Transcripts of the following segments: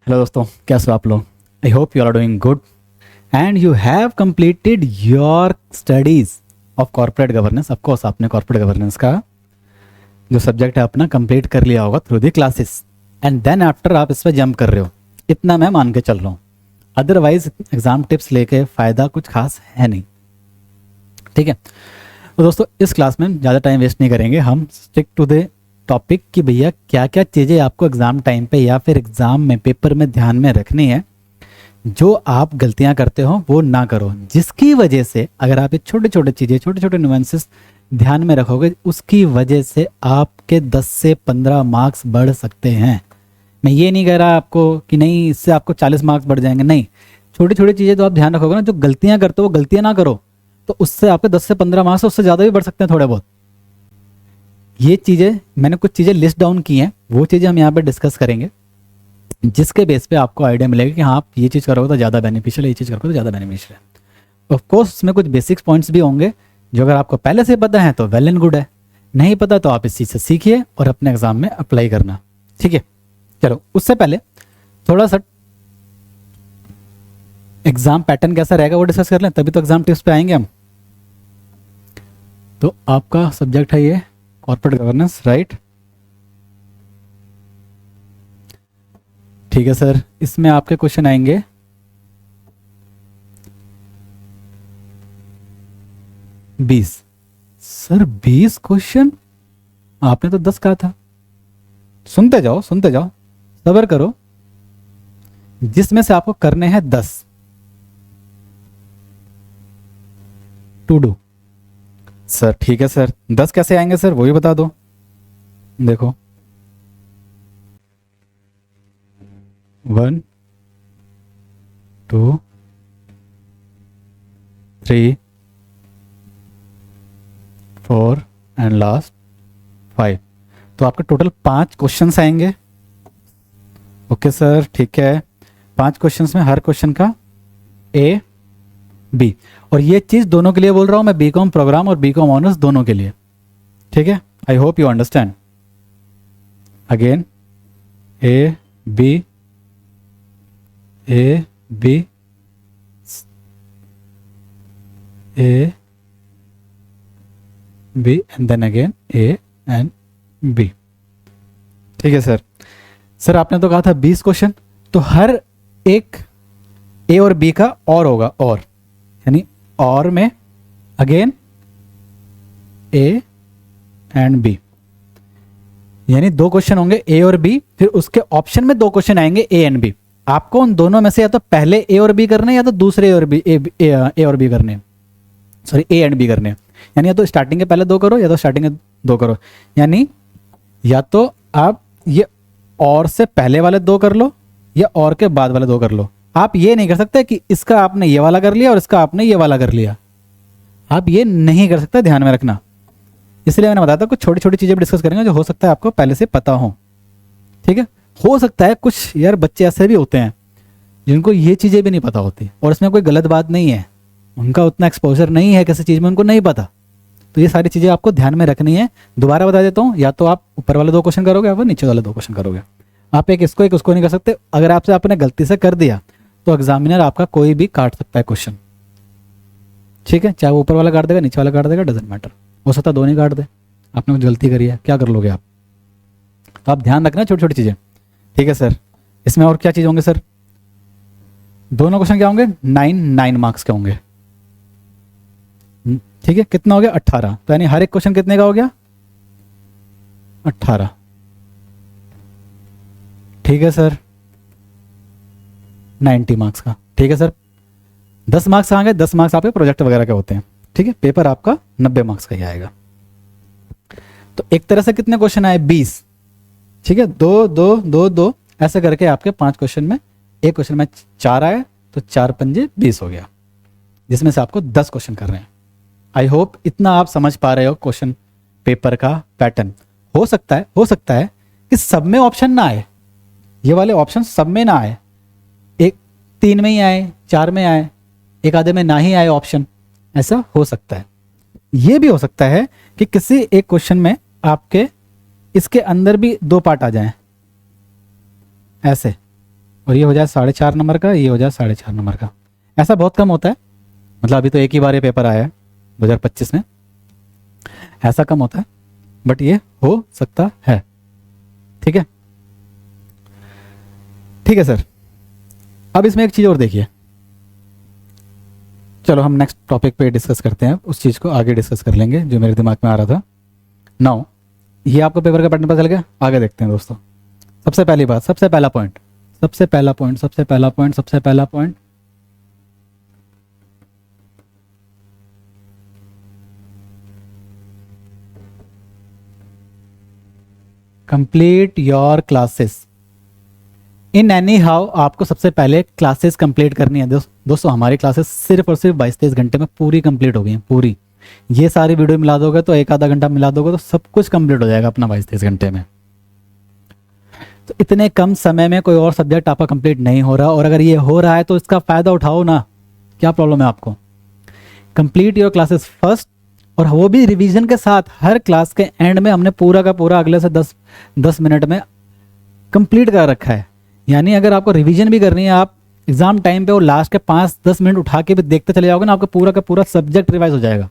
Hello दोस्तों, कैसे हो आप लोग। I hope you are doing good and you have completed your studies of corporate governance. Of course आपने कॉर्पोरेट गवर्नेंस का जो सब्जेक्ट है अपना कंप्लीट कर लिया होगा through the classes and then after आप इस पर जंप कर रहे हो, इतना मैं मान के चल रहा हूँ। अदरवाइज एग्जाम टिप्स लेके फ़ायदा कुछ खास है नहीं। ठीक है, तो दोस्तों इस क्लास में ज़्यादा टाइम वेस्ट नहीं करेंगे, हम स्टिक टू द टॉपिक कि भैया क्या क्या चीज़ें आपको एग्ज़ाम टाइम पे या फिर एग्ज़ाम में पेपर में ध्यान में रखनी है। जो आप गलतियां करते हो वो ना करो, जिसकी वजह से अगर आप ये छोटे छोटे चीज़ें छोटे छोटे नुएंसेस ध्यान में रखोगे उसकी वजह से आपके 10 से 15 मार्क्स बढ़ सकते हैं। मैं ये नहीं कह रहा आपको कि नहीं इससे आपको 40 मार्क्स बढ़ जाएंगे, नहीं। छोटी छोटी चीज़ें तो आप ध्यान रखोगे ना, जो गलतियां करते हो वो गलतियां ना करो, तो उससे आपके 10 से 15 मार्क्स उससे ज़्यादा भी बढ़ सकते हैं थोड़े बहुत। ये चीज़ें मैंने कुछ चीज़ें लिस्ट डाउन की हैं, वो चीज़ें हम यहाँ पे डिस्कस करेंगे, जिसके बेस पे आपको आइडिया मिलेगा कि हाँ आप ये चीज़ करोगे तो ज़्यादा बेनिफिशियल है, ये चीज़ करोगे तो ज़्यादा बेनिफिशियल है। ऑफ कोर्स इसमें कुछ बेसिक्स पॉइंट्स भी होंगे जो अगर आपको पहले से पता है तो वेल एंड गुड है, नहीं पता तो आप इस चीज़ से सीखिए और अपने एग्जाम में अप्लाई करना। ठीक है, चलो उससे पहले थोड़ा सा एग्जाम पैटर्न कैसा रहेगा वो डिस्कस कर लें, तभी तो एग्जाम टिप्स पे आएंगे हम। तो आपका सब्जेक्ट है ये कॉर्पोरेट गवर्नेंस, राइट। ठीक है सर, इसमें आपके क्वेश्चन आएंगे 20। Sir 20 question? आपने तो 10 कहा था। सुनते जाओ सब्र करो, जिसमें से आपको करने हैं 10 टू डू। सर ठीक है सर, 10 कैसे आएंगे सर वो भी बता दो। देखो 1 2 3 4 एंड लास्ट 5, तो आपके टोटल 5 क्वेश्चंस आएंगे। ओके सर ठीक है, 5 क्वेश्चंस में हर क्वेश्चन का ए बी, और ये चीज़ दोनों के लिए बोल रहा हूँ मैं, बीकॉम प्रोग्राम और बीकॉम ऑनर्स दोनों के लिए। ठीक है, I hope you understand. Again A B A B A B and then again A and B. ठीक है सर। सर आपने तो कहा था 20 क्वेश्चन, तो हर एक ए और बी का और होगा, और यानी और में अगेन ए एंड बी, यानी 2 क्वेश्चन होंगे ए और बी, फिर उसके ऑप्शन में 2 क्वेश्चन आएंगे ए एंड बी। आपको उन दोनों में से या तो पहले ए और बी करने या तो दूसरे ए और बी ए और बी करने, सॉरी ए एंड बी करने। यानी या तो स्टार्टिंग के पहले 2 करो या तो स्टार्टिंग के 2 करो, यानी या तो आप ये और से पहले वाले 2 कर लो या और के बाद वाले 2 कर लो। आप ये नहीं कर सकते कि इसका आपने ये वाला कर लिया और इसका आपने ये वाला कर लिया, आप ये नहीं कर सकते, ध्यान में रखना। इसलिए मैंने बताया था कुछ छोटी छोटी चीज़ें डिस्कस करेंगे जो हो सकता है आपको पहले से पता हो। ठीक है, हो सकता है कुछ यार बच्चे ऐसे भी होते हैं जिनको ये चीज़ें भी नहीं पता होती, और इसमें कोई गलत बात नहीं है, उनका उतना एक्सपोजर नहीं है किसी चीज़ में, उनको नहीं पता, तो ये सारी चीज़ें आपको ध्यान में रखनी है। दोबारा बता देता हूँ, या तो आप ऊपर वाले 2 क्वेश्चन करोगे या फिर नीचे वाले 2 क्वेश्चन करोगे। आप एक इसको एक उसको नहीं कर सकते। अगर आपसे आपने गलती से कर दिया तो एग्जामिनर आपका कोई भी काट सकता है क्वेश्चन। ठीक है, चाहे वो ऊपर वाला काट देगा नीचे वाला काट देगा, डजेंट मैटर, हो सकता है दोनों ही काट दे। आपने कुछ गलती करी है, क्या कर लोगे आप? तो आप ध्यान रखना छोटी छोटी चीज़ें। ठीक है सर, इसमें और क्या चीज़ होंगे सर? दोनों क्वेश्चन क्या होंगे? 9 मार्क्स के होंगे। ठीक है, कितना हो गया? 18, तो यानी हर एक क्वेश्चन कितने का हो गया? 18। ठीक है सर, 90 मार्क्स का। ठीक है सर, 10 मार्क्स आ गए, 10 मार्क्स आपके प्रोजेक्ट वगैरह के होते हैं। ठीक है, पेपर आपका 90 मार्क्स का ही आएगा। तो एक तरह से कितने क्वेश्चन आए? 20। ठीक है, 2 2 2 2 ऐसे करके आपके 5 क्वेश्चन में एक क्वेश्चन में 4 आए, तो 4 पंजे 20 हो गया, जिसमें से आपको 10 क्वेश्चन कर रहे हैं। आई होप इतना आप समझ पा रहे हो क्वेश्चन पेपर का पैटर्न। हो सकता है कि सब में ऑप्शन ना आए, ये वाले ऑप्शन सब में ना आए, एक 3 में ही आए, 4 में आए, एक आधे में ना ही आए ऑप्शन, ऐसा हो सकता है। ये भी हो सकता है कि किसी एक क्वेश्चन में आपके इसके अंदर भी 2 पार्ट आ जाएं, ऐसे और ये हो जाए 4.5 नंबर का, ये हो जाए 4.5 नंबर का। ऐसा बहुत कम होता है, मतलब अभी तो एक ही बार ये पेपर आया है 2025 में, ऐसा कम होता है, बट ये हो सकता है। ठीक है, ठीक है सर। अब इसमें एक चीज़ और देखिए, चलो हम नेक्स्ट टॉपिक पे डिस्कस करते हैं, उस चीज़ को आगे डिस्कस कर लेंगे जो मेरे दिमाग में आ रहा था। नाउ ये आपको पेपर का पैटर्न पता चल गया, आगे देखते हैं दोस्तों। सबसे पहली बात, सबसे पहला पॉइंट, सबसे पहला पॉइंट, सबसे पहला पॉइंट, सबसे पहला point, complete your classes in any how. आपको सबसे पहले क्लासेस कंप्लीट करनी है दोस्तों। हमारी क्लासेस सिर्फ और सिर्फ 22-23 घंटे में पूरी कंप्लीट हो गई हैं, पूरी। ये सारी वीडियो मिला दोगे तो एक आधा घंटा मिला दोगे तो सब कुछ कंप्लीट हो जाएगा अपना 22-23 घंटे में। तो इतने कम समय में कोई और सब्जेक्ट आपका कंप्लीट नहीं हो रहा, और अगर ये हो रहा है तो इसका फ़ायदा उठाओ ना। क्या प्रॉब्लम है आपको? कंप्लीट योर क्लासेस फर्स्ट, और वो भी रिवीजन के साथ। हर क्लास के एंड में हमने पूरा का पूरा अगले से 10 मिनट में कंप्लीट कर रखा है। यानी अगर आपको रिवीजन भी करनी है, आप एग्जाम टाइम पे वो लास्ट के 5-10 मिनट उठा के भी देखते चले जाओगे ना, आपका पूरा का पूरा सब्जेक्ट रिवाइज हो जाएगा।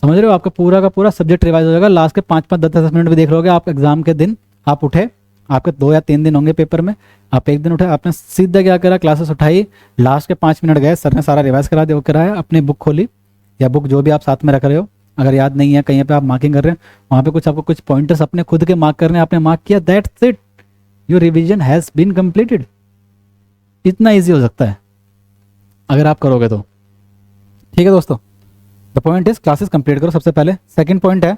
समझ रहे हो? आपका पूरा का पूरा सब्जेक्ट रिवाइज हो जाएगा। लास्ट के 5-5, 10-10 मिनट भी देख लोगे आप। एग्जाम के दिन आप उठे, आपके 2 या 3 दिन होंगे पेपर में, आप एक दिन उठे, आपने सीधा क्या करा, क्लासेस उठाई, लास्ट के 5 मिनट गए, सर ने सारा रिवाइज करा दिया, वो कराया, अपनी बुक खोली या बुक जो भी आप साथ में रख रहे हो, अगर याद नहीं है कहीं पे आप मार्किंग कर रहे हैं, वहाँ पे कुछ आपको कुछ पॉइंटर्स अपने खुद के मार्क करने, आपने मार्क किया, that's it, your revision has been completed. इतना ईजी हो सकता है अगर आप करोगे तो। ठीक है दोस्तों, the point is classes complete करो सबसे पहले। सेकंड पॉइंट है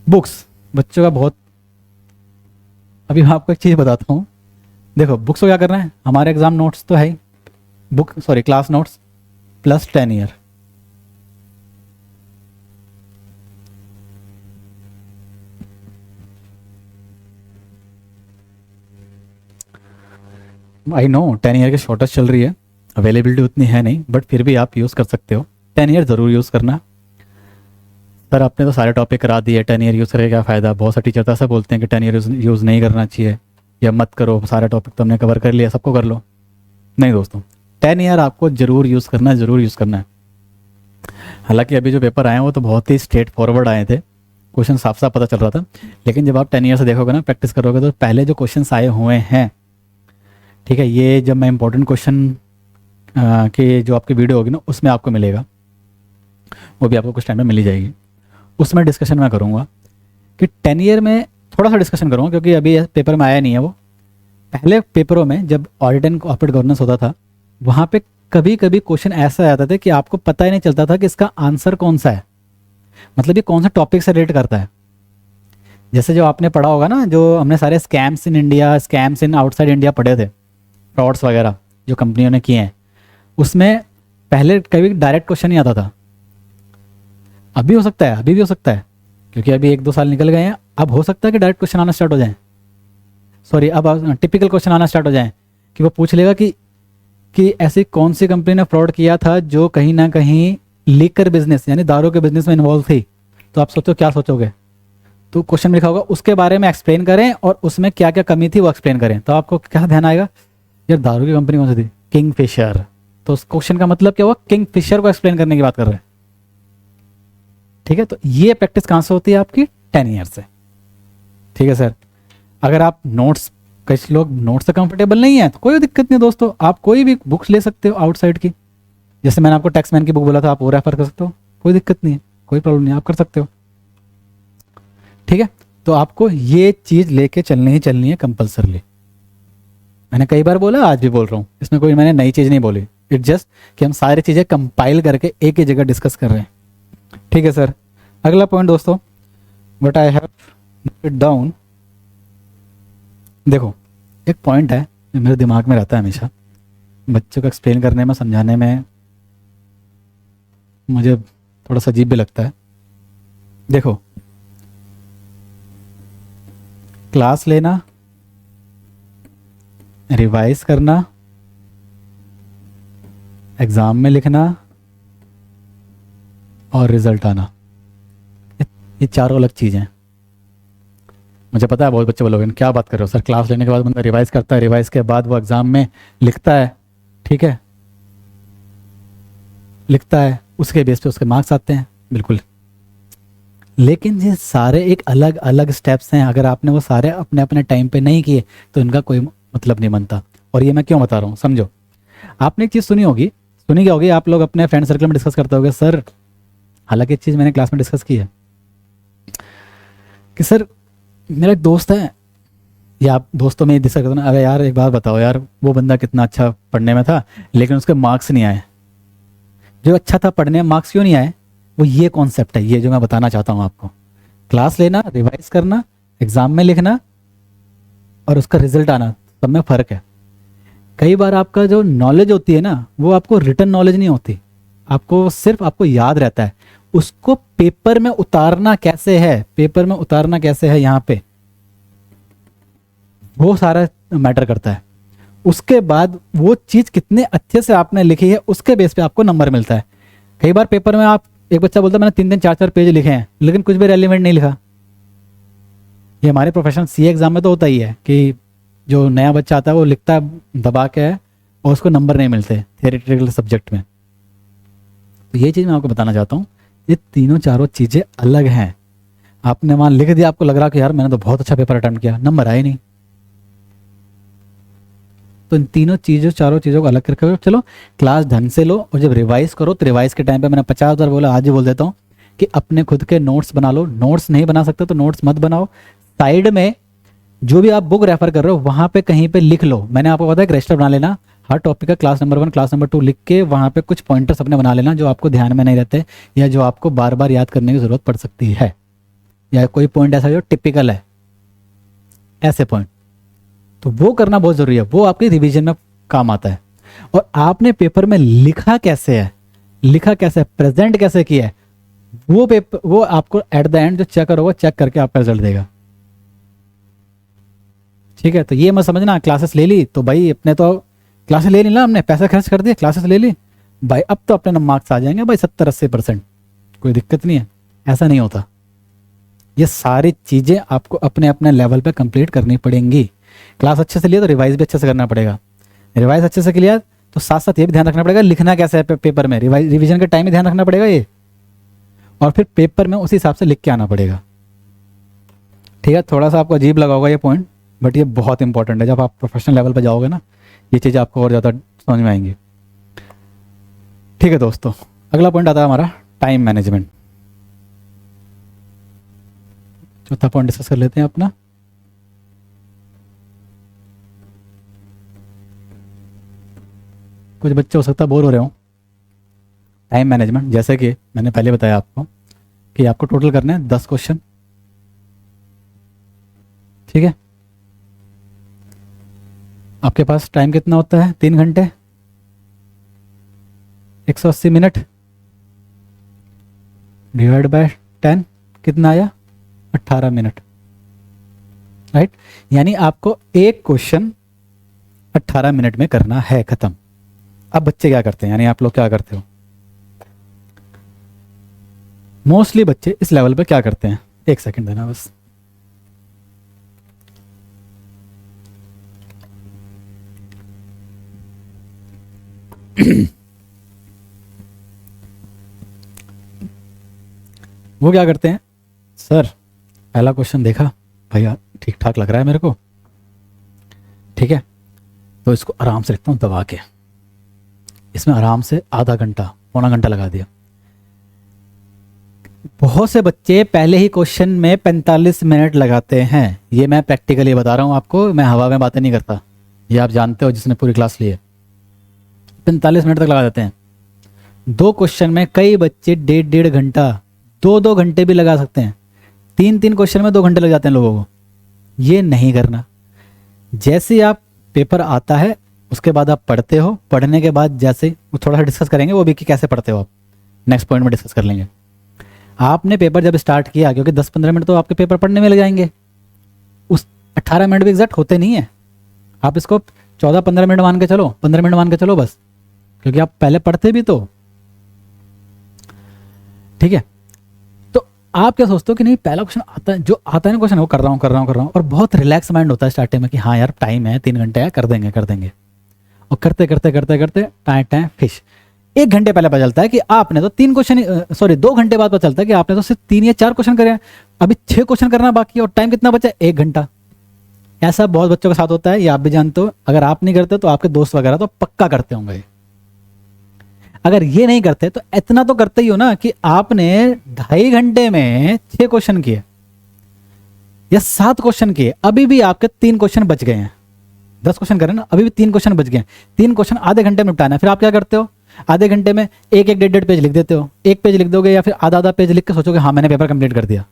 बुक्स। बच्चों का बहुत, अभी मैं आपको एक चीज़ बताता हूँ। देखो बुक्स को क्या करना है, हमारे एग्जाम नोट्स तो है ही, class notes plus 10 year. I know 10 year की शॉर्टेज चल रही है, अवेलेबिलिटी उतनी है नहीं, बट फिर भी आप यूज़ कर सकते हो। 10 ईयर ज़रूर यूज़ करना। सर आपने तो सारे टॉपिक करा दिए, 10 ईयर यूज़ करके क्या फ़ायदा? बहुत सारे टीचर तो ऐसा बोलते हैं कि 10 ईयर यूज़ नहीं करना चाहिए या मत करो, सारे टॉपिक तो हमने कवर कर लिया, सबको कर लो। नहीं दोस्तों, 10 ईयर आपको ज़रूर यूज़ करना है, ज़रूर यूज़ करना है। हालांकि अभी जो पेपर आए हैं वो तो बहुत ही स्ट्रेट फॉरवर्ड आए थे, क्वेश्चन साफ साफ पता चल रहा था। लेकिन जब आप 10 ईयर से देखोगे ना, प्रैक्टिस करोगे, तो पहले जो क्वेश्चन आए हुए हैं, ठीक है, ये जब मैं इंपॉर्टेंट क्वेश्चन की जो आपकी वीडियो होगी ना, उसमें आपको मिलेगा, वो भी आपको कुछ टाइम में मिल ही जाएगी। उसमें डिस्कशन मैं करूँगा कि 10 ईयर में थोड़ा सा डिस्कशन करूँगा, क्योंकि अभी पेपर में आया नहीं है वो। पहले पेपरों में जब ऑडिट एंड कॉर्पोरेट गवर्नेंस होता था, वहाँ पे कभी कभी क्वेश्चन ऐसा आता था कि आपको पता ही नहीं चलता था कि इसका आंसर कौन सा है, मतलब ये कौन सा टॉपिक से रिलेट करता है। जैसे जो आपने पढ़ा होगा ना, जो हमने सारे scams in India, scams in outside India पढ़े थे, फ्रॉड्स वगैरह जो कंपनियों ने किए हैं, उसमें पहले कभी डायरेक्ट क्वेश्चन नहीं आता था। अभी हो सकता है, अभी भी हो सकता है, क्योंकि अभी 1-2 साल निकल गए हैं। अब हो सकता है कि डायरेक्ट क्वेश्चन आना स्टार्ट हो जाए, सॉरी, अब टिपिकल क्वेश्चन आना स्टार्ट हो जाए, कि वो पूछ लेगा कि ऐसी कौन सी कंपनी ने फ्रॉड किया था जो कहीं ना कहीं लीकर बिजनेस यानी दारू के बिजनेस में इन्वॉल्व थी। तो आप सोचो क्या सोचोगे, तो क्वेश्चन में लिखा होगा उसके बारे में एक्सप्लेन करें और उसमें क्या क्या कमी थी वो एक्सप्लेन करें। तो आपको क्या ध्यान आएगा, यार दारू की कंपनी कौन सी थी? किंगफिशर। तो उस क्वेश्चन का मतलब क्या हुआ, किंगफिशर को एक्सप्लेन करने की बात कर रहे हैं। ठीक है, तो ये प्रैक्टिस कहाँ से होती है आपकी? 10 ईयर से। ठीक है सर, अगर आप नोट्स, कई लोग नोट्स से कंफर्टेबल नहीं है तो कोई दिक्कत नहीं दोस्तों, आप कोई भी बुक्स ले सकते हो आउटसाइड की। जैसे मैंने आपको टैक्समैन की बुक बोला था, आप वो रेफर कर सकते हो, कोई दिक्कत नहीं है, कोई प्रॉब्लम नहीं, आप कर सकते हो। ठीक है, तो आपको ये चीज़ लेके चलनी ही चलनी है कंपल्सरली। मैंने कई बार बोला, आज भी बोल रहा हूँ, इसमें कोई मैंने नई चीज़ नहीं बोली। इट जस्ट कि हम सारी चीज़ें कंपाइल करके एक ही जगह डिस्कस कर रहे हैं। ठीक है सर, अगला पॉइंट दोस्तों, what I have noted down. देखो एक पॉइंट है जो मेरे दिमाग में रहता है हमेशा, बच्चों को एक्सप्लेन करने में, समझाने में मुझे थोड़ा सा अजीब भी लगता है। देखो, क्लास लेना, रिवाइज करना, एग्जाम में लिखना और रिजल्ट आना, ये चारों अलग चीज़ें हैं। मुझे पता है बहुत बच्चे बोलोगे क्या बात कर रहे हो सर, क्लास लेने के बाद बंदा रिवाइज करता है, रिवाइज के बाद वो एग्जाम में लिखता है, ठीक है, लिखता है, उसके बेस पे उसके मार्क्स आते हैं। बिल्कुल, लेकिन ये सारे एक अलग अलग स्टेप्स हैं, अगर आपने वो सारे अपने अपने टाइम पे नहीं किए तो इनका कोई मतलब नहीं बनता। और ये मैं क्यों बता रहा हूँ समझो। आपने एक चीज़ सुनी क्या होगी, आप लोग अपने फ्रेंड सर्कल में डिस्कस करते होगे सर, हालांकि एक चीज़ मैंने क्लास में डिस्कस की है कि सर मेरा एक दोस्त है, या आप दोस्तों में डिस्कस करते ना, अरे यार एक बात बताओ यार, वो बंदा कितना अच्छा पढ़ने में था लेकिन उसके मार्क्स नहीं आए। जो अच्छा था पढ़ने में मार्क्स क्यों नहीं आए, वो ये कॉन्सेप्ट है, ये जो मैं बताना चाहता हूँ आपको। क्लास लेना, रिवाइज करना, एग्जाम में लिखना और उसका रिजल्ट आना, सब में फ़र्क है। कई बार आपका जो नॉलेज होती है ना, वो आपको रिटर्न नॉलेज नहीं होती, आपको सिर्फ आपको याद रहता है, उसको पेपर में उतारना कैसे है, पेपर में उतारना कैसे है यहाँ पे, वो सारा मैटर करता है। उसके बाद वो चीज़ कितने अच्छे से आपने लिखी है उसके बेस पे आपको नंबर मिलता है। कई बार पेपर में आप, एक बच्चा बोलता है मैंने 3 4 4 पेज लिखे हैं लेकिन कुछ भी रेलिवेंट नहीं लिखा। ये हमारे प्रोफेशनल सीए एग्जाम में तो होता ही है कि जो नया बच्चा आता है वो लिखता है दबा के और उसको नंबर नहीं मिलते थियोरेटिकल सब्जेक्ट में। तो ये चीज़ मैं आपको बताना चाहता हूँ, ये तीनों चारों चीज़ें अलग हैं। आपने वहाँ लिख दिया, आपको लग रहा कि यार मैंने तो बहुत अच्छा पेपर अटेम्प्ट किया, नंबर आए नहीं। तो इन तीनों चीज़ों चारों चीज़ों को अलग करके चलो क्लास ढंग से लो, और जब रिवाइज करो तो रिवाइज के टाइम पे मैंने 50 बार बोला, आज ही बोल देता हूँ कि अपने खुद के नोट्स बना लो। नोट्स नहीं बना सकते तो नोट्स मत बनाओ, साइड में जो भी आप बुक रेफर कर रहे हो वहाँ पे कहीं पे लिख लो। मैंने आपको बताया एक रजिस्टर बना लेना, हर टॉपिक का क्लास नंबर 1 क्लास नंबर 2 लिख के वहाँ पे कुछ पॉइंटर्स अपने बना लेना जो आपको ध्यान में नहीं रहते या जो आपको बार बार याद करने की ज़रूरत पड़ सकती है, या कोई पॉइंट ऐसा जो टिपिकल है, ऐसे पॉइंट, तो वो करना बहुत ज़रूरी है, वो आपके रिवीजन में काम आता है। और आपने पेपर में लिखा कैसे है, लिखा कैसे, प्रेजेंट कैसे किया है, वो पेपर वो आपको एट द एंड जो चेकर होगा चेक करके आपका रिजल्ट देगा। ठीक है, तो ये मत समझना क्लासेस ले ली तो भाई अपने तो क्लासेस ले ली ना, हमने पैसा खर्च कर दिया, क्लासेस ले ली भाई अब तो अपने मार्क्स आ जाएंगे भाई 70-80%, कोई दिक्कत नहीं है, ऐसा नहीं होता। ये सारी चीज़ें आपको अपने अपने लेवल पे कंप्लीट करनी पड़ेंगी। क्लास अच्छे से लिया तो रिवाइज भी अच्छे से करना पड़ेगा, रिवाइज अच्छे से किया तो साथ साथ ये भी ध्यान रखना पड़ेगा लिखना कैसे है पेपर में, रिवीजन के टाइम में ध्यान रखना पड़ेगा ये, और फिर पेपर में उसी हिसाब से लिख के आना पड़ेगा। ठीक है, थोड़ा सा आपको अजीब लगा होगा ये पॉइंट, बट ये बहुत इंपॉर्टेंट है। जब आप प्रोफेशनल लेवल पर जाओगे ना, ये चीज़ आपको और ज़्यादा समझ में आएंगी। ठीक है दोस्तों, अगला पॉइंट आता है हमारा टाइम मैनेजमेंट। चौथा पॉइंट डिस्कस कर लेते हैं अपना। कुछ बच्चे हो सकता है बोर हो रहे हो। टाइम मैनेजमेंट, जैसे कि मैंने पहले बताया आपको कि आपको टोटल करने हैं 10 क्वेश्चन, ठीक है। आपके पास टाइम कितना होता है, 3 घंटे 180 मिनट डिवाइड बाय 10 कितना आया, 18 मिनट, राइट। यानी आपको एक क्वेश्चन 18 मिनट में करना है, खत्म। अब बच्चे क्या करते हैं, यानी आप लोग क्या करते हो, मोस्टली बच्चे इस लेवल पे क्या करते हैं, एक सेकंड देना बस। वो क्या करते हैं, सर पहला क्वेश्चन देखा भैया ठीक ठाक लग रहा है मेरे को, ठीक है, तो इसको आराम से लिखता हूँ दबा के, इसमें आराम से आधा घंटा पौना घंटा लगा दिया। बहुत से बच्चे पहले ही क्वेश्चन में 45 मिनट लगाते हैं, ये मैं प्रैक्टिकली बता रहा हूँ आपको, मैं हवा में बातें नहीं करता, ये आप जानते हो जिसने पूरी क्लास ली है। 45 मिनट तक लगा देते हैं। 2 क्वेश्चन में कई बच्चे 1.5 घंटा 2 घंटे भी लगा सकते हैं। 3 क्वेश्चन में 2 घंटे लग जाते हैं लोगों को। ये नहीं करना। जैसे आप पेपर आता है उसके बाद आप पढ़ते हो, पढ़ने के बाद जैसे वो थोड़ा सा डिस्कस करेंगे वो भी कि कैसे पढ़ते हो आप, नेक्स्ट पॉइंट में डिस्कस कर लेंगे। आपने पेपर जब स्टार्ट किया, क्योंकि 10-15 मिनट तो आपके पेपर पढ़ने में लग जाएंगे, उस 18 मिनट भी एग्जैक्ट होते नहीं है, आप इसको 14-15 मिनट मान के चलो, 15 मिनट मान के चलो बस, क्योंकि आप पहले पढ़ते भी तो, ठीक है। तो आप क्या सोचते हो कि नहीं पहला क्वेश्चन आता है, जो आता है ना क्वेश्चन वो कर रहा हूँ और बहुत रिलैक्स माइंड होता है स्टार्टिंग में कि हाँ यार टाइम है 3 घंटे है, कर देंगे और करते करते करते करते टाइम टाइम फिश 1 घंटे पहले पता चलता है कि आपने तो 3 क्वेश्चन 2 घंटे बाद पता चलता है कि आपने तो सिर्फ 3 या 4 क्वेश्चन करे हैं, अभी 6 क्वेश्चन करना बाकी है और टाइम कितना बचा है 1 घंटा। ऐसा बहुत बच्चों के साथ होता है, ये आप भी जानते हो। अगर आप नहीं करते तो आपके दोस्त वगैरह तो पक्का करते होंगे। अगर ये नहीं करते तो इतना तो करते ही हो ना कि आपने 2.5 घंटे में 6 क्वेश्चन किए या 7 क्वेश्चन किए, अभी भी आपके 3 क्वेश्चन बच गए हैं। 10 क्वेश्चन करें ना, अभी भी 3 क्वेश्चन बच गए हैं। 3 क्वेश्चन आधे घंटे में निपटाना है। फिर आप क्या करते हो, आधे घंटे में एक एक 1.5 पेज लिख देते हो। एक पेज लिख दोगे या फिर आधा पेज लिख के सोचोगे हाँ मैंने पेपर कंप्लीट कर दिया,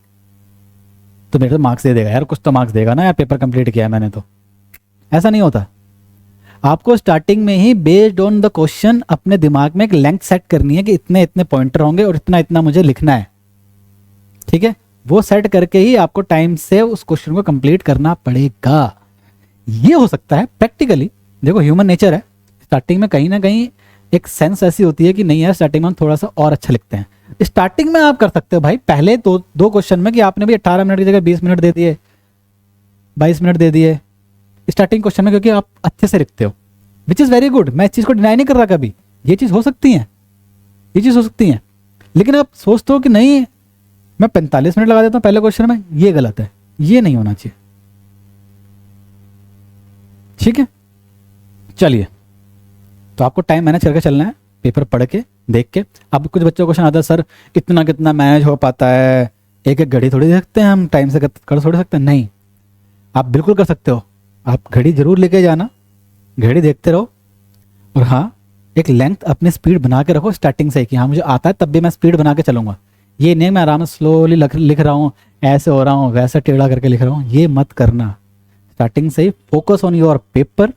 तो मेरे तो मार्क्स दे देगा यार, कुछ तो मार्क्स देगा ना यार, पेपर कंप्लीट किया है मैंने तो। ऐसा नहीं होता। आपको स्टार्टिंग में ही बेस्ड ऑन द क्वेश्चन अपने दिमाग में एक लेंथ सेट करनी है कि इतने इतने पॉइंटर होंगे और इतना इतना मुझे लिखना है, ठीक है। वो सेट करके ही आपको टाइम से उस क्वेश्चन को कंप्लीट करना पड़ेगा। ये हो सकता है प्रैक्टिकली, देखो ह्यूमन नेचर है, स्टार्टिंग में कहीं ना कहीं एक सेंस ऐसी होती है कि नहीं यार स्टार्टिंग में हम थोड़ा सा और अच्छा लिखते हैं। स्टार्टिंग में आप कर सकते हो भाई, पहले दो क्वेश्चन में कि आपने भी 18 मिनट की जगह 20 मिनट दे दिए, 22 मिनट दे दिए स्टार्टिंग क्वेश्चन में, क्योंकि आप अच्छे से लिखते हो, विच इज़ वेरी गुड। मैं इस चीज़ को डिनाई नहीं कर रहा कभी, ये चीज़ हो सकती है, ये चीज़ हो सकती है। लेकिन आप सोचते हो कि नहीं मैं 45 मिनट लगा देता हूँ पहले क्वेश्चन में, ये गलत है, ये नहीं होना चाहिए, ठीक है। चलिए, तो आपको टाइम मैनेज करके चलना है, पेपर पढ़ के देख के। अब कुछ बच्चों को क्वेश्चन आता है सर इतना कितना मैनेज हो पाता है, एक एक घड़ी थोड़ी देखते हैं हम, टाइम से कर थोड़ी सकते हैं। नहीं, आप बिल्कुल कर सकते हो। आप घड़ी जरूर लेके जाना, घड़ी देखते रहो, और हाँ एक लेंथ अपनी स्पीड बना के रखो स्टार्टिंग से कि हाँ मुझे आता है तब भी मैं स्पीड बना के चलूंगा। ये नहीं मैं आराम से स्लोली लिख रहा हूँ, ऐसे हो रहा हूँ, वैसे टेढ़ा करके लिख रहा हूँ, ये मत करना। स्टार्टिंग से ही फोकस ऑन योर पेपर,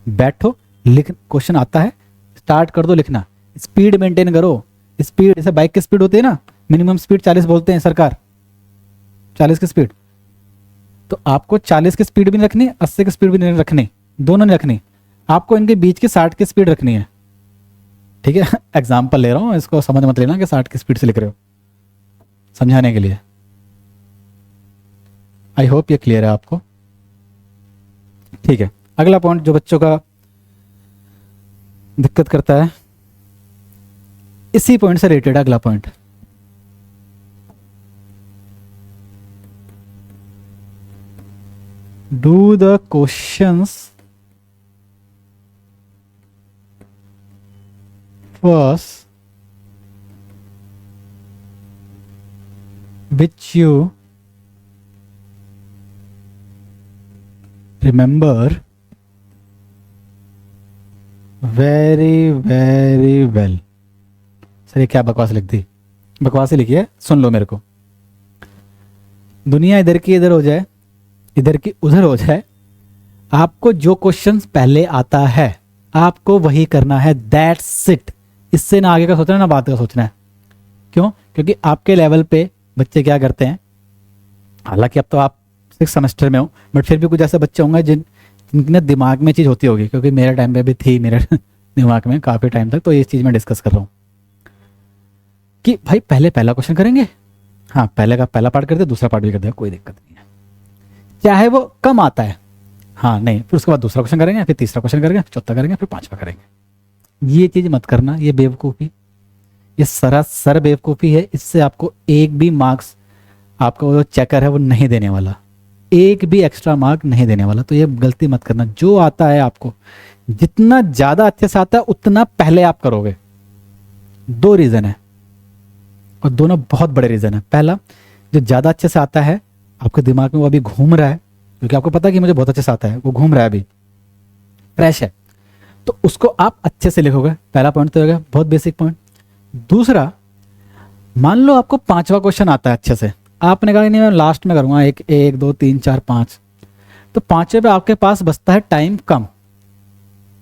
बैठो, लिख, क्वेश्चन आता है स्टार्ट कर दो लिखना, स्पीड मेंटेन करो। स्पीड जैसे बाइक की स्पीड होती है ना, मिनिमम स्पीड 40 बोलते हैं सरकार, 40 की स्पीड, तो आपको 40 की स्पीड भी नहीं रखनी, 80 की स्पीड भी नहीं रखनी, दोनों नहीं रखनी, आपको इनके बीच की 60 की स्पीड रखनी है, ठीक है। एग्जाम्पल ले रहा हूँ, इसको समझ मत लेना कि 60 की स्पीड से लिख रहे हो, समझाने के लिए। आई होप ये क्लियर है आपको, ठीक है। अगला पॉइंट जो बच्चों का दिक्कत करता है, इसी पॉइंट से रिलेटेड अगला point, do the questions first which you remember very very well। Sir ये क्या बकवास लिख दी, बकवास ही लिखी है, सुन लो मेरे को। दुनिया इधर की इधर हो जाए, इधर की उधर हो जाए, आपको जो क्वेश्चंस पहले आता है आपको वही करना है, दैट्स इट। इससे ना आगे का सोचना ना बात का सोचना है। क्यों? क्योंकि आपके लेवल पे बच्चे क्या करते हैं, हालांकि अब तो आप 6 सेमेस्टर में हो, बट फिर भी कुछ ऐसे बच्चे होंगे जिनके दिमाग में चीज़ होती होगी, क्योंकि मेरे टाइम पे भी थी मेरे दिमाग में काफ़ी टाइम तक, तो ये चीज़ मैं डिस्कस कर रहा हूँ कि भाई पहले पहला क्वेश्चन करेंगे, हाँ पहले का पहला पार्ट कर दे, दूसरा पार्ट भी कर दे, कोई दिक्कत नहीं है, चाहे वो कम आता है, हाँ नहीं, फिर उसके बाद दूसरा क्वेश्चन करेंगे, फिर तीसरा क्वेश्चन करेंगे, फिर चौथा करेंगे, फिर 5वां करेंगे। ये चीज़ मत करना, ये बेवकूफ़ी, ये सरासर बेवकूफ़ी है। इससे आपको एक भी मार्क्स, आपका वो चेकर है वो नहीं देने वाला, एक भी एक्स्ट्रा मार्क नहीं देने वाला। तो ये गलती मत करना। जो आता है आपको, जितना ज़्यादा अच्छे से आता है उतना पहले आप करोगे। 2 रीज़न है और दोनों बहुत बड़े रीज़न है। पहला, जो ज़्यादा अच्छे से आता है आपके दिमाग में वो अभी घूम रहा है, क्योंकि आपको पता है कि मुझे बहुत अच्छे से आता है, वो घूम रहा है अभी, फ्रेश है, तो उसको आप अच्छे से लिखोगे। पहला पॉइंट तो होगा, बहुत बेसिक पॉइंट। दूसरा, मान लो आपको 5वां क्वेश्चन आता है अच्छे से, आपने कहा नहीं मैं लास्ट में करूँगा, 1 2 3 4 5, तो 5वें पे आपके पास बचता है टाइम कम,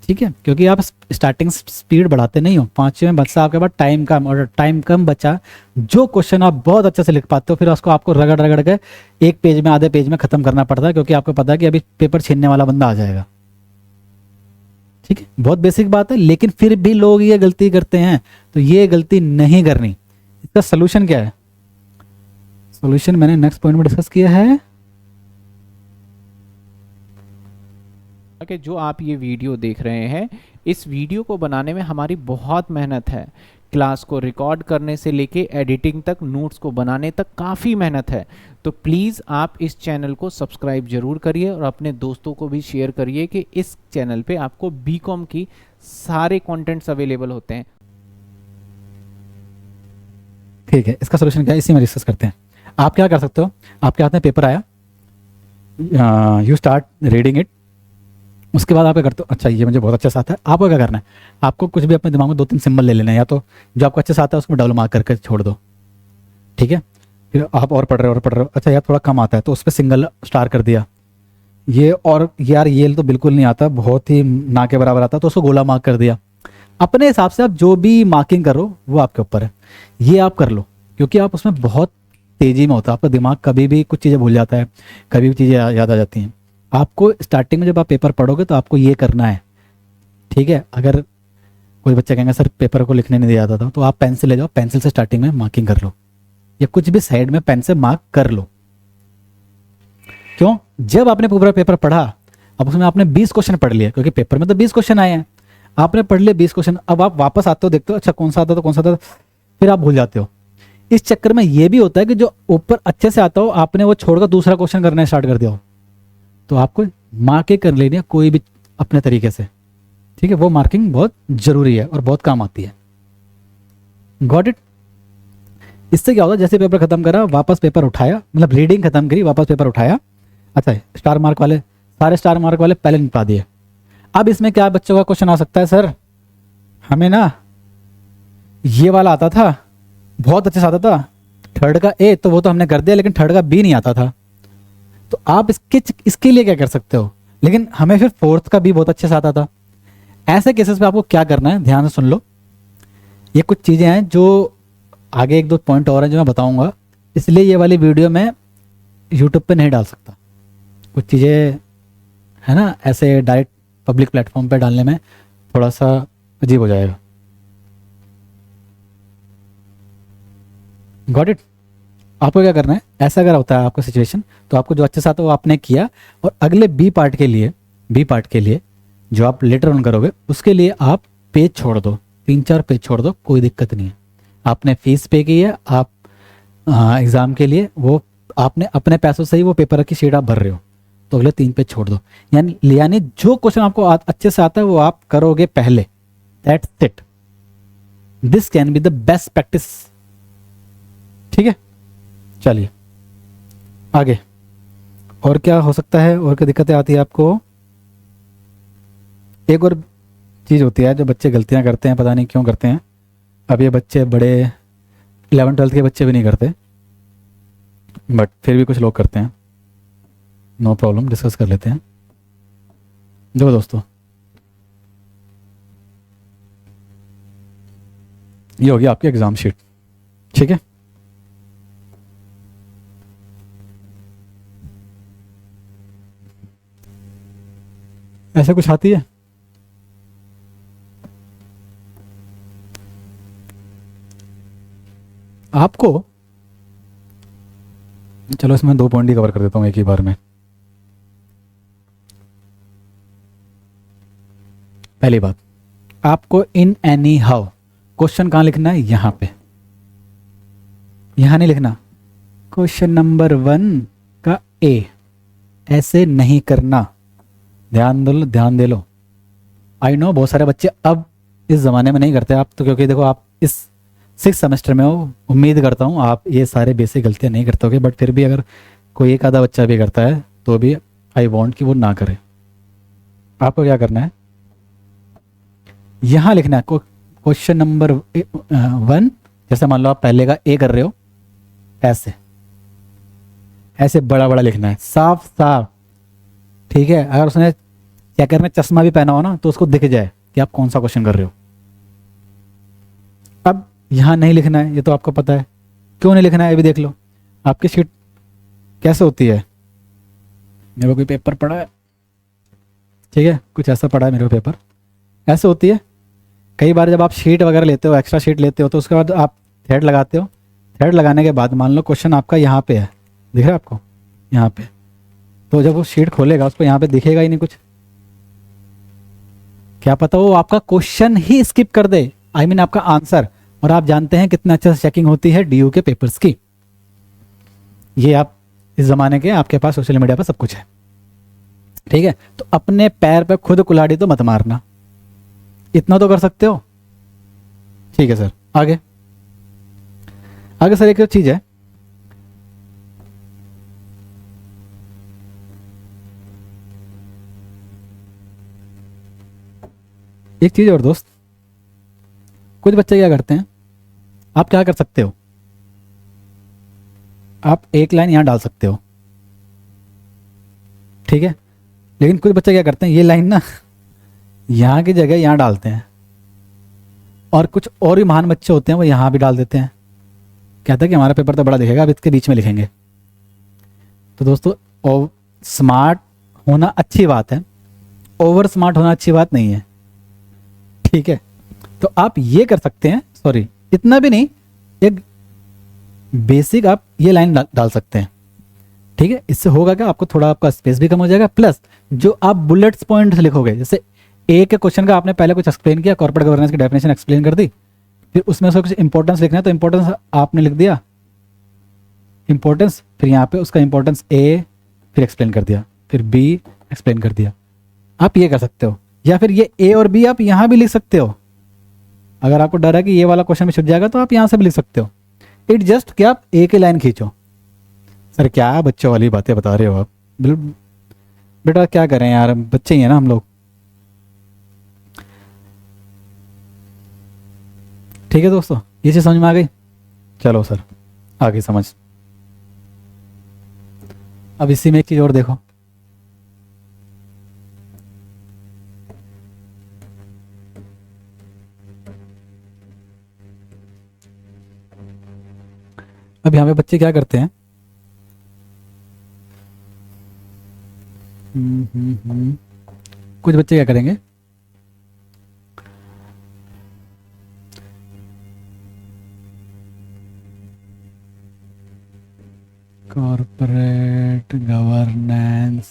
ठीक है, क्योंकि आप स्टार्टिंग स्पीड बढ़ाते नहीं हो। 5वें में बचा आपके पास टाइम कम, और टाइम कम बचा, जो क्वेश्चन आप बहुत अच्छे से लिख पाते हो फिर उसको आपको रगड़ रगड़ के एक पेज में, आधे पेज में खत्म करना पड़ता है, क्योंकि आपको पता है कि अभी पेपर छीनने वाला बंदा आ जाएगा, ठीक है। बहुत बेसिक बात है, लेकिन फिर भी लोग ये गलती करते हैं, तो ये गलती नहीं करनी। इसका सलूशन क्या है? सॉल्यूशन मैंने नेक्स्ट पॉइंट में डिस्कस किया है। कि जो आप ये वीडियो देख रहे हैं, इस वीडियो को बनाने में हमारी बहुत मेहनत है। क्लास को रिकॉर्ड करने से लेके एडिटिंग तक, नोट्स को बनाने तक काफ़ी मेहनत है। तो प्लीज़ आप इस चैनल को सब्सक्राइब जरूर करिए और अपने दोस्तों को भी शेयर करिए कि इस चैनल पे आपको बीकॉम की सारे कंटेंट्स अवेलेबल होते हैं। ठीक है, इसका सोल्यूशन क्या है इसी में डिस्कस करते हैं। आप क्या कर सकते हो, आपके हाथ में पेपर आया, यू स्टार्ट रीडिंग इट। उसके बाद आप क्या करते हो, अच्छा ये मुझे बहुत अच्छे से आता है, आपको क्या करना है, आपको कुछ भी अपने दिमाग में 2-3 सिंबल ले लेना है, या तो जो आपको अच्छे से आता है उसको डबल मार्क करके छोड़ दो। ठीक है, फिर आप और पढ़ रहे हो और पढ़ रहे हो, अच्छा यार थोड़ा कम आता है तो उस पर सिंगल स्टार कर दिया। ये और यार ये तो बिल्कुल नहीं आता, बहुत ही ना के बराबर आता, तो उसको गोला मार्क कर दिया। अपने हिसाब से आप जो भी मार्किंग करो वो आपके ऊपर है, ये आप कर लो, क्योंकि आप उसमें बहुत तेजी में होता है, आपका दिमाग कभी भी कुछ चीज़ें भूल जाता है, कभी भी चीज़ें याद आ जाती हैं। आपको स्टार्टिंग में जब आप पेपर पढ़ोगे तो आपको ये करना है। ठीक है, अगर कोई बच्चा कहेंगे सर पेपर को लिखने नहीं आता था, तो आप पेंसिल ले जाओ, पेंसिल से स्टार्टिंग में मार्किंग कर लो, या कुछ भी साइड में पेन से मार्क कर लो। क्यों, जब आपने पूरा पेपर पढ़ा, अब उसमें आपने 20 क्वेश्चन पढ़ लिया, क्योंकि पेपर में तो 20 क्वेश्चन आए हैं, आपने पढ़ लिए 20 क्वेश्चन, अब आप वापस आते हो, देखते हो अच्छा कौन सा आता तो कौन सा आता, फिर आप भूल जाते हो। इस चक्कर में ये भी होता है कि जो ऊपर अच्छे से आता हो आपने वो छोड़कर दूसरा क्वेश्चन करना स्टार्ट कर दिया हो, तो आपको मार्किंग कर लेनी है कोई भी अपने तरीके से। ठीक है, वो मार्किंग बहुत जरूरी है और बहुत काम आती है। Got it. इससे क्या होता है, जैसे पेपर खत्म करा, वापस पेपर उठाया, मतलब रीडिंग खत्म करी, वापस पेपर उठाया, अच्छा स्टार मार्क वाले, सारे स्टार मार्क वाले पहले निपटा दिए। अब इसमें क्या बच्चों का क्वेश्चन आ सकता है, सर हमें ना ये वाला आता था, बहुत अच्छे से आता था, थर्ड का ए तो वो तो हमने कर दिया, लेकिन थर्ड का बी नहीं आता था। तो आप इसके लिए क्या कर सकते हो, लेकिन हमें फिर फोर्थ का भी बहुत अच्छे से आता था। ऐसे केसेस में आपको क्या करना है, ध्यान से सुन लो। ये कुछ चीज़ें हैं जो आगे 1-2 पॉइंट और हैं जो मैं बताऊंगा, इसलिए ये वाली वीडियो मैं यूट्यूब पे नहीं डाल सकता। कुछ चीज़ें है ना, ऐसे डायरेक्ट पब्लिक प्लेटफॉर्म पे डालने में थोड़ा सा अजीब हो जाएगा। Got it. आपको क्या करना है, ऐसा अगर होता है आपको सिचुएशन, तो आपको जो अच्छे से आता है वो आपने किया, और अगले बी पार्ट के लिए जो आप लेटर ऑन करोगे उसके लिए आप पेज छोड़ दो, 3-4 पेज छोड़ दो, कोई दिक्कत नहीं है। आपने फीस पे की है, आप एग्ज़ाम के लिए वो आपने अपने पैसों से ही वो पेपर की शीट आप भर रहे हो, तो अगले 3 पेज छोड़ दो। यानी जो क्वेश्चन आपको अच्छे से आता है वो आप करोगे पहले। That's it, this can be the best practice. ठीक है, चलिए आगे। और क्या हो सकता है, और क्या दिक्कतें आती है आपको। एक और चीज़ होती है जो बच्चे गलतियां करते हैं, पता नहीं क्यों करते हैं। अब ये बच्चे बड़े 11th-12th के बच्चे भी नहीं करते, बट फिर भी कुछ लोग करते हैं। नो प्रॉब्लम, डिस्कस कर लेते हैं। देखो दोस्तों, ये होगी आपकी एग्ज़ाम शीट। ठीक है, ऐसा कुछ आती है। आपको चलो इसमें 2 पॉइंट ही कवर कर देता हूँ एक ही बार में। पहली बात, आपको इन एनी हाउ क्वेश्चन कहाँ लिखना है, यहाँ पे, यहाँ नहीं लिखना। क्वेश्चन नंबर 1 का ए ऐसे नहीं करना, ध्यान दे लो। आई नो बहुत सारे बच्चे अब इस ज़माने में नहीं करते, आप तो क्योंकि देखो आप इस 6th सेमेस्टर में हो, उम्मीद करता हूँ आप ये सारे बेसिक गलतियाँ नहीं करते होगे, बट फिर भी अगर कोई एक आधा बच्चा भी करता है तो भी आई वांट कि वो ना करे। आपको क्या करना है, यहाँ लिखना है क्वेश्चन नंबर 1, जैसे मान लो आप पहले का ए कर रहे हो, ऐसे बड़ा बड़ा लिखना है, साफ साफ। ठीक है, अगर उसने चेकर में चश्मा भी पहना हो ना तो उसको दिख जाए कि आप कौन सा क्वेश्चन कर रहे हो। अब यहाँ नहीं लिखना है, ये तो आपको पता है। क्यों नहीं लिखना है ये भी देख लो। आपकी शीट कैसे होती है, मेरे को कोई पेपर पड़ा है, ठीक है, कुछ ऐसा पड़ा है मेरे को पेपर, ऐसे होती है। कई बार जब आप शीट वगैरह लेते हो, एक्स्ट्रा शीट लेते हो, तो उसके बाद आप थ्रेड लगाते हो, हेड लगाने के बाद मान लो क्वेश्चन आपका यहाँ पे है, दिख रहा है आपको यहाँ पे, तो जब वो शीट खोलेगा उसको यहाँ पे दिखेगा ही नहीं कुछ, क्या पता वो आपका क्वेश्चन ही स्किप कर दे, आई मीन आपका आंसर। और आप जानते हैं कितना अच्छे से चेकिंग होती है डीयू के पेपर्स की। ये आप इस जमाने के, आपके पास सोशल मीडिया पर सब कुछ है, ठीक है। तो अपने पैर पे खुद कुल्हाड़ी तो मत मारना, इतना तो कर सकते हो, ठीक है सर। आगे आगे सर एक और चीज है, एक चीज और दोस्त, कुछ बच्चे क्या करते हैं, आप क्या कर सकते हो, आप एक लाइन यहां डाल सकते हो, ठीक है, लेकिन कुछ बच्चे क्या करते हैं, ये लाइन ना यहाँ की जगह यहाँ डालते हैं, और कुछ और भी महान बच्चे होते हैं वो यहाँ भी डाल देते हैं, कहते हैं कि हमारा पेपर तो बड़ा दिखेगा, अब इसके बीच में लिखेंगे। तो दोस्तों स्मार्ट होना अच्छी बात है, ओवर स्मार्ट होना अच्छी बात नहीं है, ठीक है। तो आप ये कर सकते हैं, सॉरी इतना भी नहीं, एक बेसिक आप ये लाइन डाल सकते हैं, ठीक है। इससे होगा क्या, आपको थोड़ा आपका स्पेस भी कम हो जाएगा, प्लस जो आप बुलेट्स पॉइंट्स लिखोगे, जैसे एक के क्वेश्चन का आपने पहले कुछ एक्सप्लेन किया, कॉर्पोरेट गवर्नेंस की डेफिनेशन एक्सप्लेन कर दी, फिर उसमें से कुछ इंपॉर्टेंस लिखना है तो इंपॉर्टेंस आपने लिख दिया इंपॉर्टेंस, फिर यहाँ पे उसका इंपॉर्टेंस ए फिर एक्सप्लेन कर दिया, फिर बी एक्सप्लेन कर दिया। आप ये कर सकते हो, या फिर ये ए और बी आप यहाँ भी लिख सकते हो, अगर आपको डर है कि ये वाला क्वेश्चन में छूट जाएगा तो आप यहाँ से भी लिख सकते हो। इट जस्ट कि आप एक ही लाइन खींचो। सर क्या बच्चों वाली बातें बता रहे हो आप, बेटा क्या करें यार, बच्चे ही हैं ना हम लोग, ठीक है दोस्तों। ये चीज समझ में आ गई, चलो सर आगे समझ। अब इसी में एक चीज और देखो, अब यहाँ पे बच्चे क्या करते हैं, कुछ बच्चे क्या करेंगे, corporate governance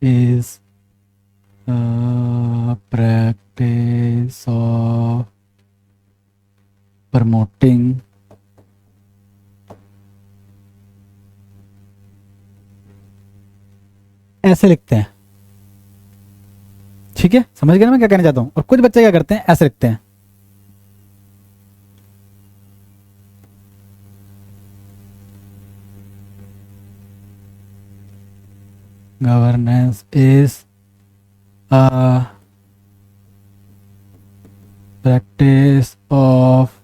is a practice of promoting ऐसे लिखते हैं, ठीक है, समझ गए ना मैं क्या कहना चाहता हूं। और कुछ बच्चे क्या करते हैं, ऐसे लिखते हैं, governance is a practice of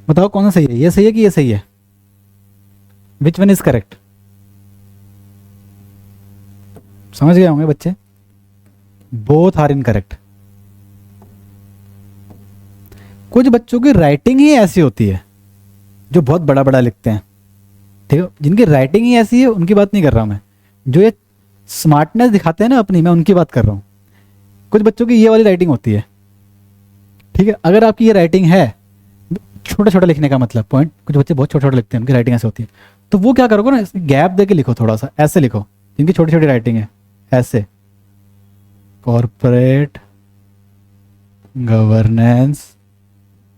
बताओ कौन सा सही है, ये सही है कि ये सही है, विच वन इज करेक्ट, समझ गए होंगे बच्चे, बोथ आर इनकरेक्ट। कुछ बच्चों की राइटिंग ही ऐसी होती है जो बहुत बड़ा बड़ा लिखते हैं, ठीक है, जिनकी राइटिंग ही ऐसी है उनकी बात नहीं कर रहा हूं मैं, जो ये स्मार्टनेस दिखाते हैं ना अपनी, मैं उनकी बात कर रहा हूं। कुछ बच्चों की ये वाली राइटिंग होती है, ठीक है। अगर आपकी ये राइटिंग है, छोटा छोटा लिखने का मतलब पॉइंट, कुछ बच्चे बहुत छोटा छोटा लिखते हैं, उनकी राइटिंग ऐसे होती है, तो वो क्या करोगे ना, गैप दे के लिखो, थोड़ा सा ऐसे लिखो, जिनकी छोटी छोटी राइटिंग है, ऐसे कॉर्पोरेट गवर्नेंस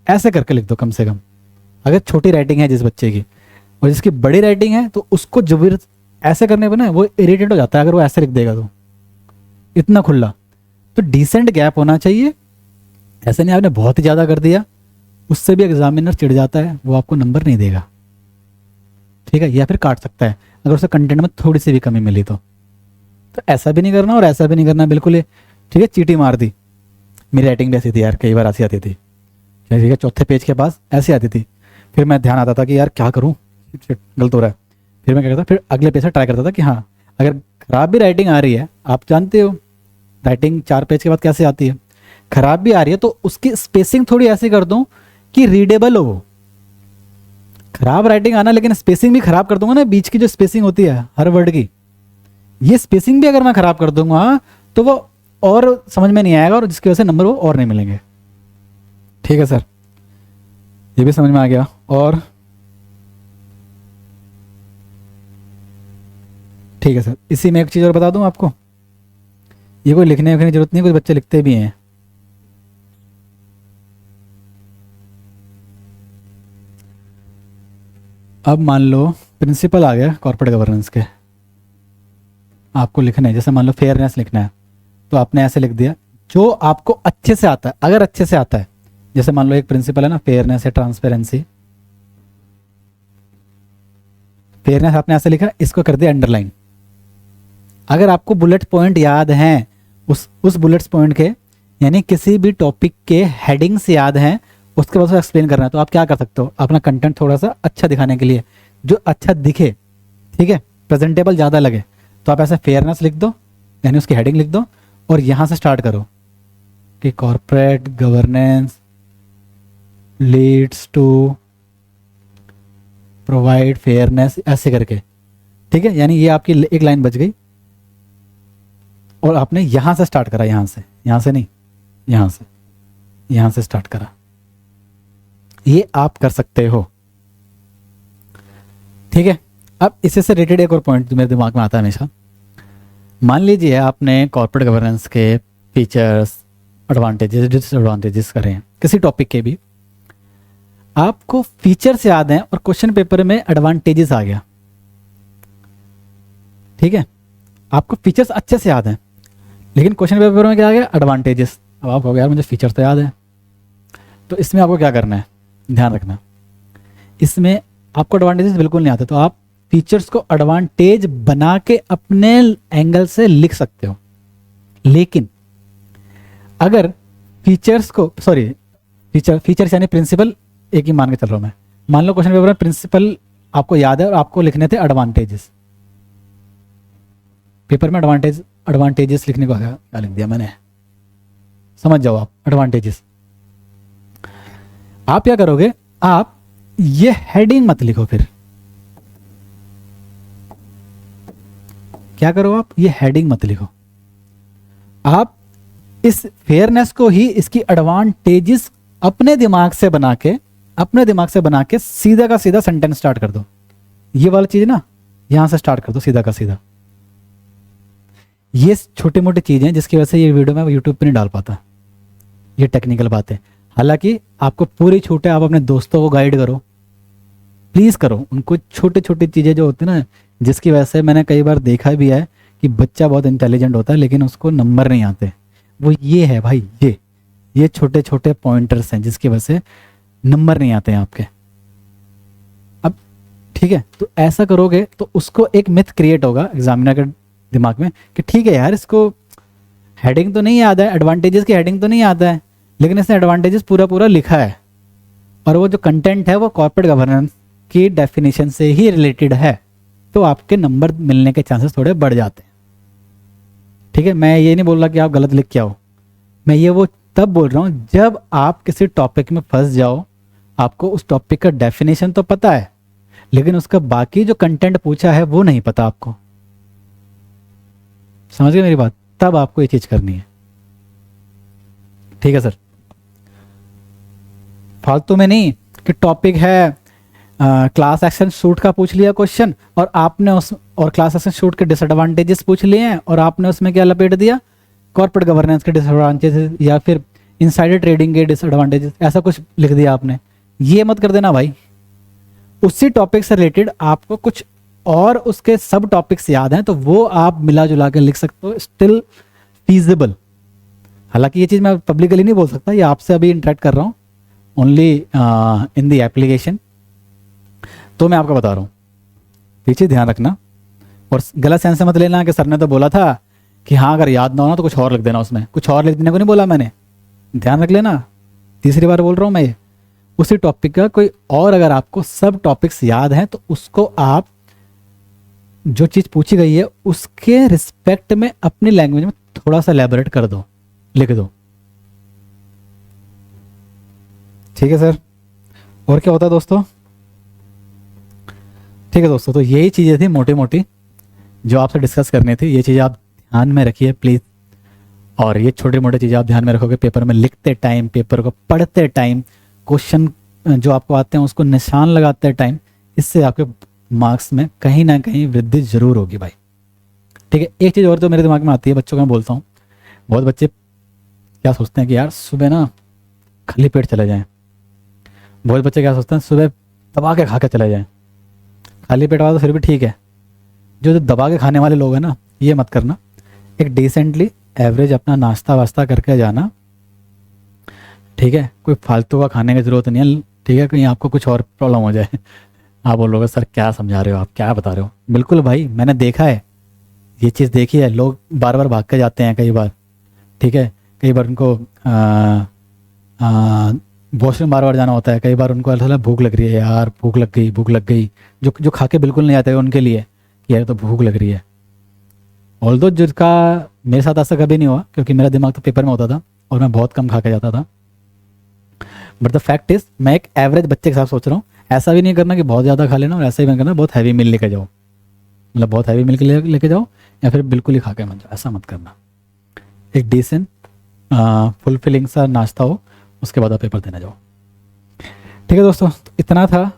ऐसे करके लिख दो कम से कम, अगर छोटी राइटिंग है जिस बच्चे की। और जिसकी बड़ी राइटिंग है तो उसको जबरदस्त ऐसे करने पर ना वो इरिटेट हो जाता है, अगर वो ऐसे लिख देगा तो इतना खुला। तो डिसेंट गैप होना चाहिए, ऐसे नहीं आपने बहुत ही ज़्यादा कर दिया, उससे भी एग्जामिनर चिढ़ जाता है, वो आपको नंबर नहीं देगा, ठीक है, या फिर काट सकता है अगर उसे कंटेंट में थोड़ी सी भी कमी मिली तो ऐसा भी नहीं करना और ऐसा भी नहीं करना, बिल्कुल ये ठीक है। चीटी मार दी, मेरी राइटिंग भी ऐसी थी यार, कई बार ऐसी आती थी, ठीक है, चौथे पेज के पास ऐसी आती थी, फिर मैं ध्यान आता था कि यार क्या करूँ, गलत हो रहा है, फिर मैं क्या करता, फिर अगले पेज से ट्राई करता था कि हाँ अगर खराब भी राइटिंग आ रही है, आप जानते हो राइटिंग 4 पेज के बाद कैसे आती है, खराब भी आ रही है तो उसकी स्पेसिंग थोड़ी ऐसी कर दूं कि रीडेबल हो वो। खराब राइटिंग आना, लेकिन स्पेसिंग भी खराब कर दूंगा ना, बीच की जो स्पेसिंग होती है हर वर्ड की, ये स्पेसिंग भी अगर मैं खराब कर दूंगा तो वो और समझ में नहीं आएगा, और जिसकी वजह से नंबर वो और नहीं मिलेंगे, ठीक है सर, ये भी समझ में आ गया। और ठीक है सर, इसी में एक चीज़ और बता दूं आपको, ये कोई लिखने की जरूरत नहीं, कुछ बच्चे लिखते भी हैं। अब मान लो प्रिंसिपल आ गया कॉर्पोरेट गवर्नेंस के, आपको लिखना है, जैसे मान लो फेयरनेस लिखना है, तो आपने ऐसे लिख दिया जो आपको अच्छे से आता है। अगर अच्छे से आता है, जैसे मान लो एक प्रिंसिपल है ना, फेयरनेस है, ट्रांसपेरेंसी, फेयरनेस आपने ऐसे लिखा, इसको कर दिया अंडरलाइन। अगर आपको बुलेट पॉइंट याद हैं, उस बुलेट्स पॉइंट के, यानी किसी भी टॉपिक के हेडिंग्स याद हैं, उसके बाद एक्सप्लेन करना है, तो आप क्या कर सकते हो, अपना कंटेंट थोड़ा सा अच्छा दिखाने के लिए, जो अच्छा दिखे, ठीक है, प्रेजेंटेबल ज़्यादा लगे, तो आप ऐसे फेयरनेस लिख दो, यानी उसकी हेडिंग लिख दो, और यहाँ से स्टार्ट करो कि corporate governance leads to provide fairness, ऐसे करके, ठीक है। यानी ये आपकी एक लाइन बच गई, और आपने यहाँ से स्टार्ट करा, यहाँ से नहीं, यहाँ से स्टार्ट करा। ये आप कर सकते हो, ठीक है। अब इससे से रिलेटेड एक और पॉइंट जो मेरे दिमाग में आता है हमेशा, मान लीजिए आपने कॉर्पोरेट गवर्नेंस के फीचर्स, एडवांटेजेस, डिसएडवांटेजेस करे हैं, किसी टॉपिक के भी, आपको फीचर्स याद हैं और क्वेश्चन पेपर में एडवांटेजेस आ गया, ठीक है, आपको फीचर्स अच्छे से याद हैं, लेकिन क्वेश्चन पेपर में क्या आ गया, एडवांटेजेस। अब आप कहोगे यार मुझे फीचर्स तो याद है, तो इसमें आपको क्या करना है, ध्यान रखना, इसमें आपको एडवांटेजेस बिल्कुल नहीं आते, तो आप फीचर्स को एडवांटेज बना के अपने एंगल से लिख सकते हो। लेकिन अगर फीचर्स को, सॉरी, फीचर्स यानी प्रिंसिपल एक ही मान के चल रहा हूं मैं, मान लो क्वेश्चन पेपर में प्रिंसिपल आपको याद है और आपको लिखने थे एडवांटेजेस, पेपर में एडवांटेजेस लिखने को आ गया, क्या लिख दिया मैंने, समझ जाओ आप, एडवांटेजेस। आप क्या करोगे, आप ये हेडिंग मत लिखो, फिर क्या करो, आप ये हेडिंग मत लिखो, आप इस फेयरनेस को ही, इसकी एडवांटेजेस अपने दिमाग से बना के सीधा का सीधा सेंटेंस स्टार्ट कर दो। ये वाली चीज ना यहां से स्टार्ट कर दो, सीधा का सीधा। ये छोटी मोटी चीजें जिसकी वजह से ये वीडियो मैं यूट्यूब पे नहीं डाल पाता, ये टेक्निकल बातें। हालांकि आपको पूरी छूट है, आप अपने दोस्तों को गाइड करो, प्लीज करो उनको, छोटी छोटी चीजें जो होती है ना, जिसकी वजह से मैंने कई बार देखा भी है कि बच्चा बहुत इंटेलिजेंट होता है लेकिन उसको नंबर नहीं आते, वो ये है भाई, ये छोटे छोटे पॉइंटर्स हैं जिसकी वजह से नंबर नहीं आते हैं आपके। अब ठीक है, तो ऐसा करोगे तो उसको एक मिथ क्रिएट होगा एग्जामिनर के दिमाग में कि ठीक है यार, इसको हेडिंग तो नहीं याद है, एडवांटेजेस की हेडिंग तो नहीं आता है, लेकिन इसने एडवांटेजेस पूरा पूरा लिखा है, और वो जो कंटेंट है वो कॉर्पोरेट गवर्नेंस की डेफिनेशन से ही रिलेटेड है, तो आपके नंबर मिलने के चांसेस थोड़े बढ़ जाते हैं। ठीक है, मैं ये नहीं बोल रहा कि आप गलत लिख के आओ, मैं ये वो तब बोल रहा हूँ जब आप किसी टॉपिक में फंस जाओ, आपको उस टॉपिक का डेफिनेशन तो पता है लेकिन उसका बाकी जो कंटेंट पूछा है वो नहीं पता आपको। समझ गए मेरी बात? तब आपको ये चीज करनी है। ठीक है सर, फालतू में नहीं कि टॉपिक है क्लास एक्शन शूट का पूछ लिया क्वेश्चन, और आपने उस और क्लास एक्शन शूट के डिसएडवांटेजेस पूछ लिए हैं और आपने उसमें क्या लपेट दिया, कॉर्पोरेट गवर्नेंस के डिसएडवांटेजेस या फिर इनसाइडर ट्रेडिंग के डिसएडवांटेजेस, ऐसा कुछ लिख दिया आपने। ये मत कर देना भाई, उसी टॉपिक से रिलेटेड आपको कुछ और उसके सब टॉपिक्स याद हैं तो वो आप मिला जुला के लिख सकते हो, स्टिल फीजिबल। हालांकि ये चीज़ मैं पब्लिकली नहीं बोल सकता, ये आपसे अभी इंटरेक्ट कर रहा हूँ ओनली इन द एप्लीकेशन, तो मैं आपको बता रहा हूँ। पीछे ध्यान रखना और गलत सेंस से मत लेना कि सर ने तो बोला था कि हाँ अगर याद ना हो ना तो कुछ और लिख देना, उसमें कुछ और लिख देने को नहीं बोला मैंने, ध्यान रख लेना। तीसरी बार बोल रहा हूँ मैं ये, उसी टॉपिक का कोई और अगर आपको सब टॉपिक्स याद हैं तो उसको आप जो चीज़ पूछी गई है उसके रिस्पेक्ट में अपनी लैंग्वेज में थोड़ा सा एलैबोरेट कर दो, लिख दो। ठीक है सर, और क्या होता है दोस्तों? ठीक है दोस्तों, तो यही चीज़ें थी मोटी मोटी जो आपसे डिस्कस करनी थी, ये चीज़ें आप ध्यान में रखिए प्लीज़। और ये छोटी मोटी चीज़ें आप ध्यान में रखोगे पेपर में लिखते टाइम, पेपर को पढ़ते टाइम, क्वेश्चन जो आपको आते हैं उसको निशान लगाते टाइम, इससे आपके मार्क्स में कहीं ना कहीं वृद्धि जरूर होगी भाई। ठीक है, एक चीज़ और तो मेरे दिमाग में आती है, बच्चों को मैं बोलता हूँ, बहुत बच्चे क्या सोचते हैं कि यार सुबह ना खाली पेट चले जाएं। बहुत बच्चे क्या सोचते हैं सुबह दबा के खा के चले जाएं। खाली पेट वाला तो फिर भी ठीक है, जो दबा के खाने वाले लोग हैं ना, ये मत करना। एक डिसेंटली एवरेज अपना नाश्ता वास्ता करके जाना, ठीक है। कोई फालतू का खाने की ज़रूरत नहीं है, ठीक है, कहीं आपको कुछ और प्रॉब्लम हो जाए। आप बोलोगे सर क्या समझा रहे हो, आप क्या बता रहे हो। बिल्कुल भाई, मैंने देखा है, ये चीज़ देखी है। लोग बार बार भाग के जाते हैं कई बार, ठीक है, कई बार उनको वॉशरूम बार बार जाना होता है, कई बार उनको ऐसा लगता है भूख लग रही है, यार भूख लग गई, भूख लग गई। जो जो खा के बिल्कुल नहीं आते उनके लिए कि यार तो भूख लग रही है। ऑल्दो जिसका, मेरे साथ ऐसा कभी नहीं हुआ क्योंकि मेरा दिमाग तो पेपर में होता था और मैं बहुत कम खा के जाता था। बट द फैक्ट इज मैं एक एवरेज बच्चे के साथ सोच रहा हूँ। ऐसा भी नहीं करना कि बहुत ज़्यादा खा लेना, और ऐसा ही नहीं करना बहुत हैवी मील लेके जाओ, मतलब बहुत हैवी मील लेके जाओ या फिर बिल्कुल ही खा के मत जाओ, ऐसा मत करना। एक डिसेंट फुलफिलिंग सा नाश्ता हो, उसके बाद आप पेपर देने जाओ। ठीक है दोस्तों, तो इतना था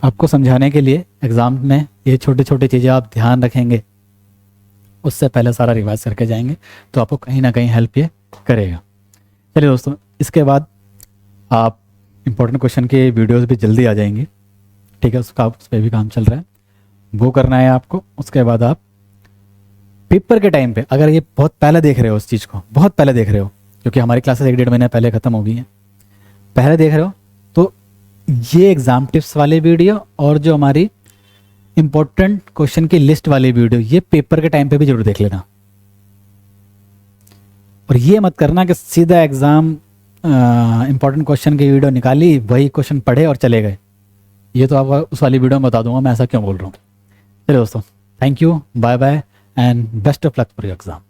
आपको समझाने के लिए। एग्ज़ाम में ये छोटी छोटी चीज़ें आप ध्यान रखेंगे, उससे पहले सारा रिवाइज करके जाएंगे तो आपको कहीं ना कहीं हेल्प ये करेगा। चलिए दोस्तों, इसके बाद आप इम्पोर्टेंट क्वेश्चन के वीडियोस भी जल्दी आ जाएंगे, ठीक है, उसका उस पर भी काम चल रहा है, वो करना है आपको। उसके बाद आप पेपर के टाइम पे, अगर ये बहुत पहले देख रहे हो, उस चीज़ को बहुत पहले देख रहे हो, क्योंकि हमारी क्लासेस 1-1.5 महीने पहले ख़त्म हो गई हैं, पहले देख रहे हो तो ये एग्ज़ाम टिप्स वाले वीडियो और जो हमारी इंपॉर्टेंट क्वेश्चन की लिस्ट वाली वीडियो, ये पेपर के टाइम पे भी जरूर देख लेना। और ये मत करना कि सीधा एग्ज़ाम इंपॉर्टेंट क्वेश्चन की वीडियो निकाली, वही क्वेश्चन पढ़े और चले गए। ये तो आपको उस वाली वीडियो में बता दूंगा मैं ऐसा क्यों बोल रहा हूँ। चलिए दोस्तों, thank you, bye bye and best of luck for your exam.